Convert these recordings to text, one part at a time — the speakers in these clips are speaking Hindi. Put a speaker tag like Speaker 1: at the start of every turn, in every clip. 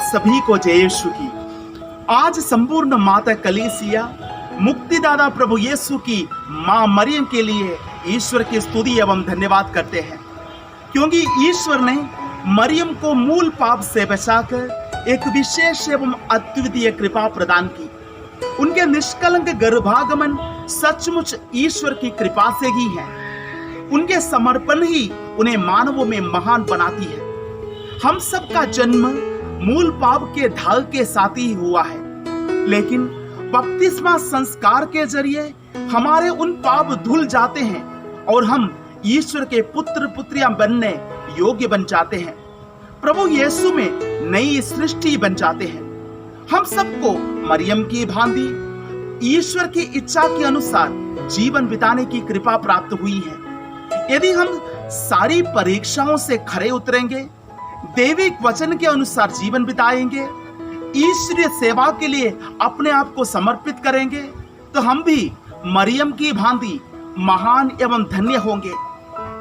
Speaker 1: सभी को जय यीशु की। आज संपूर्ण माता कलीसिया मुक्तिदाता प्रभु यीशु की मां मरियम के लिए ईश्वर की स्तुति एवं धन्यवाद करते हैं, क्योंकि ईश्वर ने मरियम को मूल पाप से बचाकर एक विशेष एवं अद्वितीय कृपा प्रदान की। उनके निष्कलंक गर्भागमन सचमुच ईश्वर की कृपा से ही है। उनके समर्पण ही उन्हें मानवों में महान बनाती है। हम सबका जन्म मूल पाप के ढाल के साथ ही हुआ है, लेकिन बपतिस्मा संस्कार के जरिए हमारे उन पाप धुल जाते हैं और हम ईश्वर के पुत्र पुत्रियां बनने योग्य बन जाते हैं। प्रभु यीशु में नई सृष्टि बन जाते हैं। हम सबको मरियम की भांति ईश्वर की इच्छा के अनुसार जीवन बिताने की कृपा प्राप्त हुई है। यदि हम सारी परीक्षाओं से खरे उतरेंगे, दैविक वचन के अनुसार जीवन बिताएंगे, ईश्वरीय सेवा के लिए अपने आप को समर्पित करेंगे, तो हम भी मरियम की भांति महान एवं धन्य होंगे।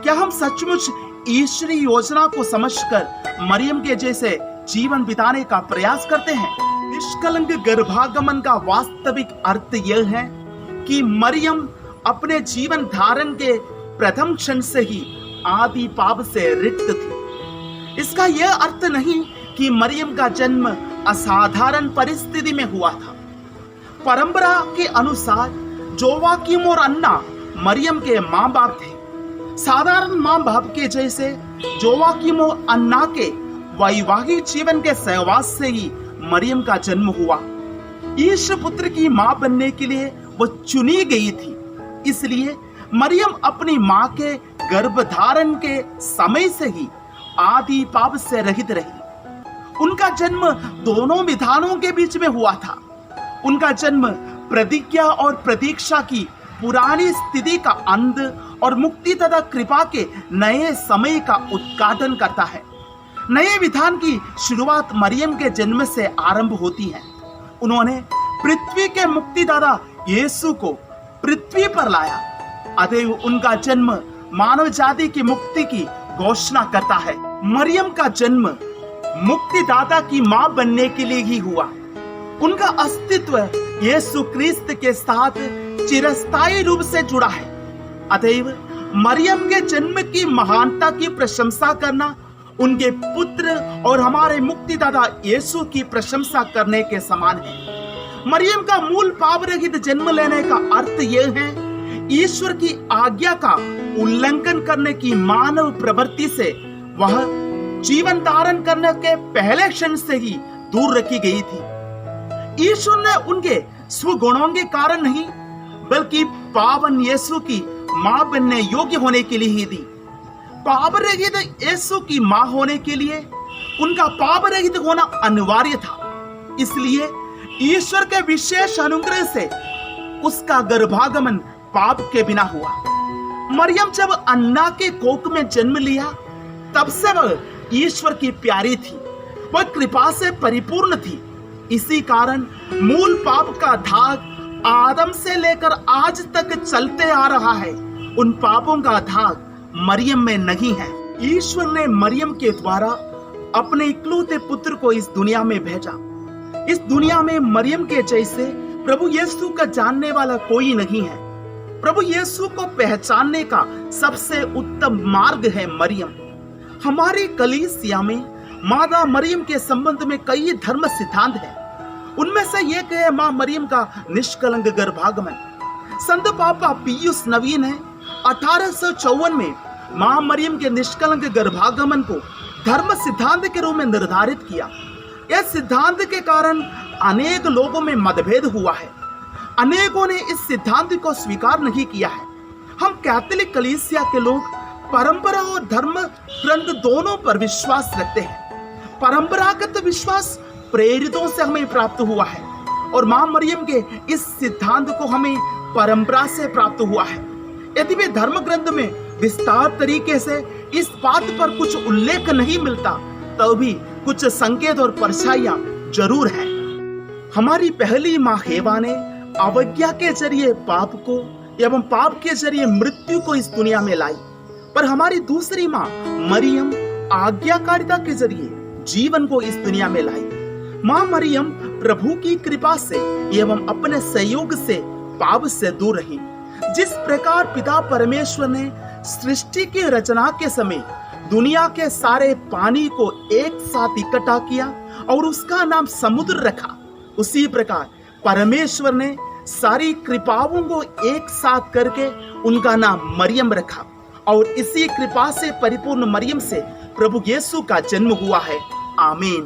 Speaker 1: क्या हम सचमुच ईश्वरीय योजना को समझकर मरियम के जैसे जीवन बिताने का प्रयास करते हैं? निष्कलंक गर्भागमन का वास्तविक अर्थ यह है कि मरियम अपने जीवन धारण के प्रथम क्षण से ही आदि पाप से रिक्त थी। इसका यह अर्थ नहीं कि मरियम का जन्म असाधारण परिस्थिति में हुआ था। परंपरा के अनुसार जोवाकिम और अन्ना मरियम के माँ बाप थे। साधारण माँ बाप के जैसे जोवाकिम और अन्ना के वैवाहिक जीवन के सहवास से ही मरियम का जन्म हुआ। ईश्वर पुत्र की माँ बनने के लिए वो चुनी गई थी। इसलिए मरियम अपनी माँ के गर्भधारण के समय से ही आदि पाप से रहित रही। उनका जन्म दोनों विधानों के बीच में हुआ था। उनका जन्म प्रतिज्ञा और प्रतीक्षा की पुरानी स्थिति का अंत और मुक्ति तथा कृपा के नए समय का उद्घाटन करता है। नए विधान की शुरुआत मरियम के जन्म से आरंभ होती है। उन्होंने पृथ्वी के मुक्तिदाता यीशु को पृथ्वी पर लाया। अतएव उनका जन्म मानव जाति की मुक्ति की घोषणा करता है। मरियम का जन्म मुक्तिदाता की मां बनने के लिए ही हुआ। उनका अस्तित्व यीशु क्रिस्त के साथ चिरस्थायी रूप से जुड़ा है। अतएव मरियम के जन्म की महानता की प्रशंसा करना उनके पुत्र और हमारे मुक्तिदाता यीशु की प्रशंसा करने के समान है। मरियम का मूल पाप रहित जन्म लेने का अर्थ यह है ईश्वर की आज्ञा का उल्लंघन करने की मानव प्रवृत्ति से वह जीवन धारण करने के पहले क्षण से ही दूर रखी गई थी। ईश्वर ने उनके स्वगुणों के कारण नहीं, बल्कि पावन यीशु की मां बनने योग्य होने के लिए ही दी। पाप रहित यीशु की मां होने के लिए उनका पाप रहित होना अनिवार्य था। इसलिए ईश्वर के विशेष अनुग्रह से उसका गर्भागमन पाप के बिना हुआ। मरियम जब अन्ना के कोख में जन्म लिया, तब से वह ईश्वर की प्यारी थी। वह कृपा से परिपूर्ण थी। इसी कारण मूल पाप का धाग आदम से लेकर आज तक चलते आ रहा है। उन पापों का धाग मरियम में नहीं है। ईश्वर ने मरियम के द्वारा अपने इकलौते पुत्र को इस दुनिया में भेजा। इस दुनिया में मरियम के जैसे प्रभु यीशु का जानने वाला कोई नहीं है। प्रभु यीशु को पहचानने का सबसे उत्तम मार्ग है मरियम। हमारी कलीसिया में माता मरियम के संबंध में कई धर्म सिद्धांत हैं। उनमें से एक है मां मरियम का निष्कलंक गर्भागमन। संत पापा पियुस नवीन ने 1854 में मां मरियम के निष्कलंक गर्भागमन को धर्म सिद्धांत के रूप में निर्धारित किया। यह सिद्धांत के कारण अनेक लोगों में मतभेद हुआ है। अनेकों ने इस सिद्धांत को स्वीकार नहीं किया है। हम कैथोलिक कलीसिया के लोग परंपरा और धर्म ग्रंथ दोनों पर विश्वास रखते हैं। परंपरागत विश्वास प्रेरितों से हमें प्राप्त हुआ है और मां मरियम के इस सिद्धांत को हमें परंपरा से प्राप्त हुआ है। यदि वे धर्म ग्रंथ में विस्तार तरीके से इस बात पर कुछ उल्लेख नहीं मिलता, तो भी कुछ संकेत और परछाइयां जरूर है। हमारी पहली मां हेवा ने अवज्ञा के जरिए पाप को एवं पाप के जरिए मृत्यु को इस दुनिया में लाई, पर हमारी दूसरी मां मरियम आज्ञाकारिता के जरिए जीवन को इस दुनिया में लाई। मां मरियम प्रभु की कृपा से एवं अपने सहयोग से पाप से दूर रही। जिस प्रकार पिता परमेश्वर ने सृष्टि की रचना के समय दुनिया के सारे पानी को एक साथ इकट्ठा किया और उसका नाम समुद्र रखा, उसी प्रकार परमेश्वर ने सारी कृपाओं को एक साथ करके उनका नाम मरियम रखा और इसी कृपा से परिपूर्ण मरियम से प्रभु यीशु का जन्म हुआ है। आमीन।